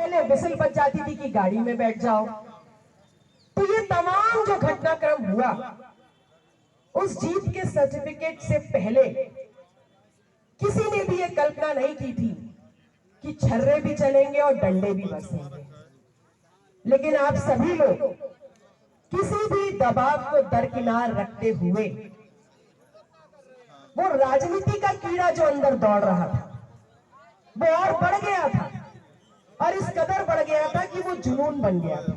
पहले विसल बज जाती थी कि गाड़ी में बैठ जाओ। तो ये तमाम जो घटनाक्रम हुआ, उस जीत के सर्टिफिकेट से पहले किसी ने भी ये कल्पना नहीं की थी कि छर्रे भी चलेंगे और डंडे भी बरसेंगे। लेकिन आप सभी लोग किसी भी दबाव को दरकिनार रखते हुए वो राजनीति का कीड़ा जो अंदर दौड़ रहा था वो और बढ़ गया था, और इस कदर बढ़ गया था कि वो जुनून बन गया था।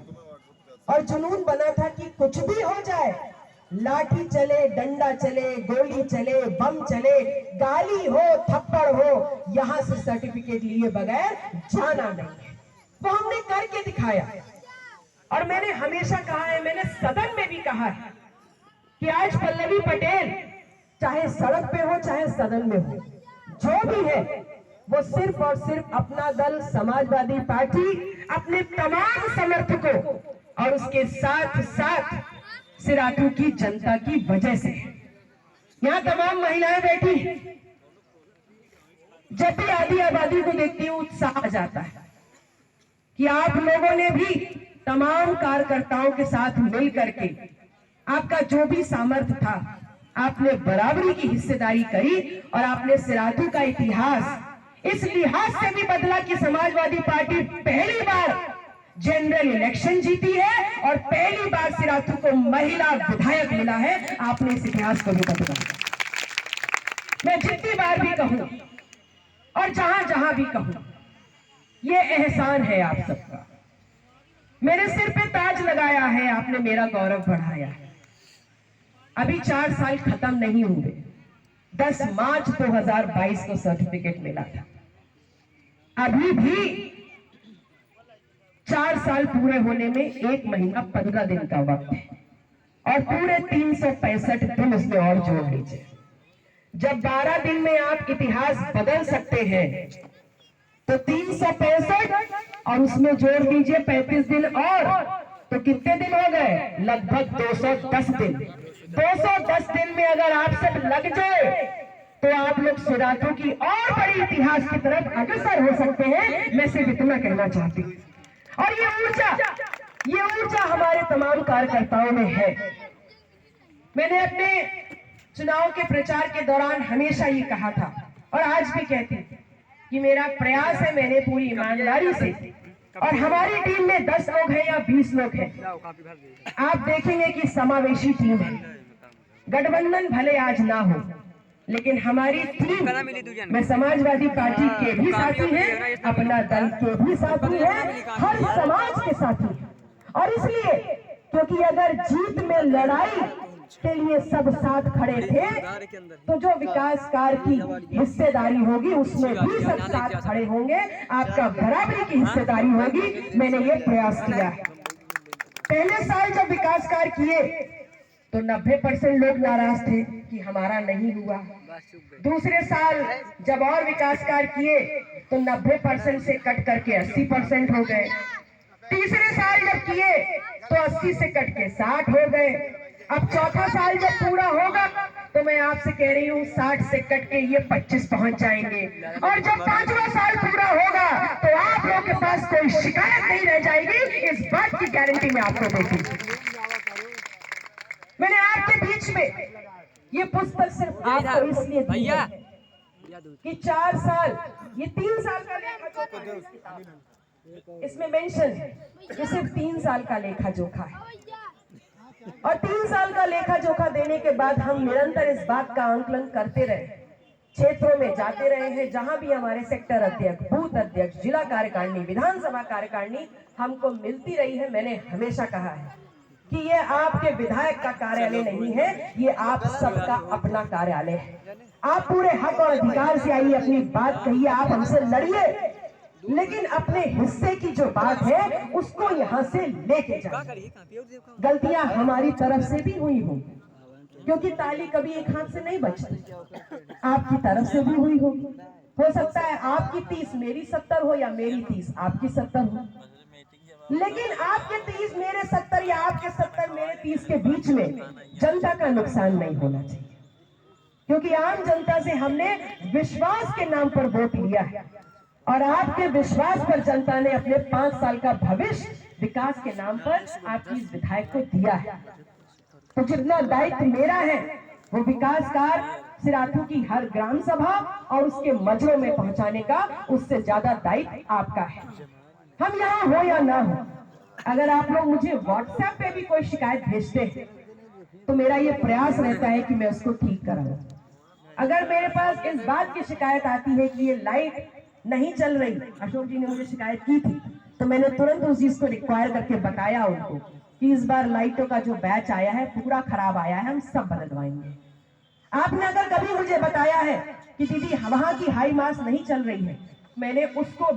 और जुनून बना था कि कुछ भी हो जाए, लाठी चले, डंडा चले, गोली चले, बम चले, गाली हो, थप्पड़ हो, यहां से सर्टिफिकेट लिए बगैर जाना नहीं है। वो हमने करके दिखाया। और मैंने हमेशा कहा है, मैंने सदन में भी कहा है कि आज पल्लवी पटेल चाहे सड़क पे हो चाहे सदन में हो, जो भी है वो सिर्फ और सिर्फ अपना दल समाजवादी पार्टी, अपने तमाम समर्थकों और उसके साथ साथ सिराथू की जनता की वजह से। यहाँ तमाम महिलाएं बैठी, जब भी आधी आबादी को देखती हूँ उत्साह आ जाता है कि आप लोगों ने भी तमाम कार्यकर्ताओं के साथ मिल करके आपका जो भी सामर्थ्य था, आपने बराबरी की हिस्सेदारी करी और आपने सिराथू का इतिहास इस लिहाज से भी बदला कि समाजवादी पार्टी पहली बार जनरल इलेक्शन जीती है और पहली बार सिराथू को महिला विधायक मिला है। आपने इस इतिहास को भी बदला। मैं जितनी बार भी कहूं और जहां जहां भी कहूं, ये एहसान है आप सबका। मेरे सिर पे ताज लगाया है आपने, मेरा गौरव बढ़ाया है। अभी 4 साल खत्म नहीं हुए, 10 मार्च 2022 को सर्टिफिकेट मिला था। अभी भी 4 साल पूरे होने में 1 महीना 15 दिन का वक्त है और पूरे 365 दिन उसमें और जोड़ लीजिए। जब 12 दिन में आप इतिहास बदल सकते हैं तो 365 और उसमें जोड़ दीजिए 35 दिन और, तो कितने दिन हो गए? लगभग 210 दिन। 210 दिन में अगर आप सब लग जाए तो आप लोग सिराथू की और बड़ी इतिहास की तरफ अग्रसर हो सकते हैं। मैं सिर्फ इतना कहना चाहती हूँ। और ये ऊर्जा हमारे तमाम कार्यकर्ताओं में है। मैंने अपने चुनाव के प्रचार के दौरान हमेशा ये कहा था और आज भी कहती हूं कि मेरा प्रयास है, मैंने पूरी ईमानदारी से, और हमारी टीम में 10 लोग हैं या 20 लोग हैं, आप देखेंगे कि समावेशी टीम है। गठबंधन भले आज ना हो, लेकिन हमारी टीम में समाजवादी पार्टी के भी साथी हैं, अपना दल के भी साथी हैं, हर समाज के साथी हैं। और इसलिए क्योंकि अगर जीत में लड़ाई के लिए सब साथ खड़े थे, तो जो विकास कार्य की हिस्सेदारी होगी उसमें भी सब साथ खड़े होंगे, आपका बराबरी की हिस्सेदारी होगी। मैंने ये प्रयास किया है। पहले साल जब विकास कार्य किए तो 90% लोग नाराज थे कि हमारा नहीं हुआ। दूसरे साल जब और विकास कार्य किए तो 90% से कट करके 80% हो गए। तीसरे साल जब किए तो 80 से कट के 60 हो गए। अब चौथा साल जब पूरा होगा तो मैं आपसे कह रही हूँ 60 से कट के ये 25 पहुंच जाएंगे। और जब 5वां साल पूरा होगा तो आप लोगों के पास कोई शिकायत नहीं रह जाएगी। इस बात की गारंटी मैं आपको देती हूँ। मैंने आपके बीच में ये पुस्तक सिर्फ आपको इसलिए दी है कि 4 साल, ये 3 साल का लेखा जोखा, इसमें मेंशन है कि सिर्फ 3 साल का लेखा जोखा है। और 3 साल का लेखा जोखा देने के बाद हम निरंतर इस बात का आंकलन करते रहे, क्षेत्रों में जाते रहे हैं, जहां भी हमारे सेक्टर अध्यक्ष, बूथ अध्यक्ष, जिला कार्यकारिणी, विधानसभा कार्यकारिणी हमको मिलती रही है। मैंने हमेशा कहा है कि ये आपके विधायक का कार्यालय नहीं है, ये आप सबका अपना कार्यालय है। आप पूरे हक और अधिकार से आइए, अपनी बात कहिए, आप हमसे लड़िए, लेकिन अपने हिस्से की जो बात है उसको यहाँ से लेके जाइए। गलतियां हमारी तरफ से भी हुई हो, क्योंकि ताली कभी एक हाथ से नहीं बजती, आपकी तरफ से भी हुई होगी। हो सकता है आपकी 30 मेरी 70 हो या मेरी 30 आपकी 70 हो, लेकिन आपके 30 मेरे 70 या आपके 70 मेरे 30 के बीच में जनता का नुकसान नहीं होना चाहिए, क्योंकि आम जनता से हमने विश्वास के नाम पर वोट लिया है। और आपके विश्वास पर जनता ने अपने 5 साल का भविष्य विकास के नाम पर आपकी इस विधायक को दिया है। तो जितना दायित्व मेरा है वो विकास कार्य सिराथू की हर ग्राम सभा और उसके मजरों में पहुंचाने का, उससे ज्यादा दायित्व आपका है। हम यहाँ हो या ना हो, अगर आप लोग मुझे व्हाट्सएप पे भी कोई शिकायत भेजते हैं तो मेरा ये प्रयास रहता है कि मैं उसको ठीक कराऊं। अगर मेरे पास इस बात की शिकायत आती है कि ये लाइट नहीं चल रही, अशोक जी ने मुझे शिकायत की थी, तो मैंने तुरंत उस चीज को रिक्वायर करके बताया उनको कि इस बार लाइटों का जो बैच आया है पूरा खराब आया है, हम सब बदलवाएंगे। आपने अगर कभी मुझे बताया है कि दीदी वहां की हाई मास नहीं चल रही है, मैंने उसको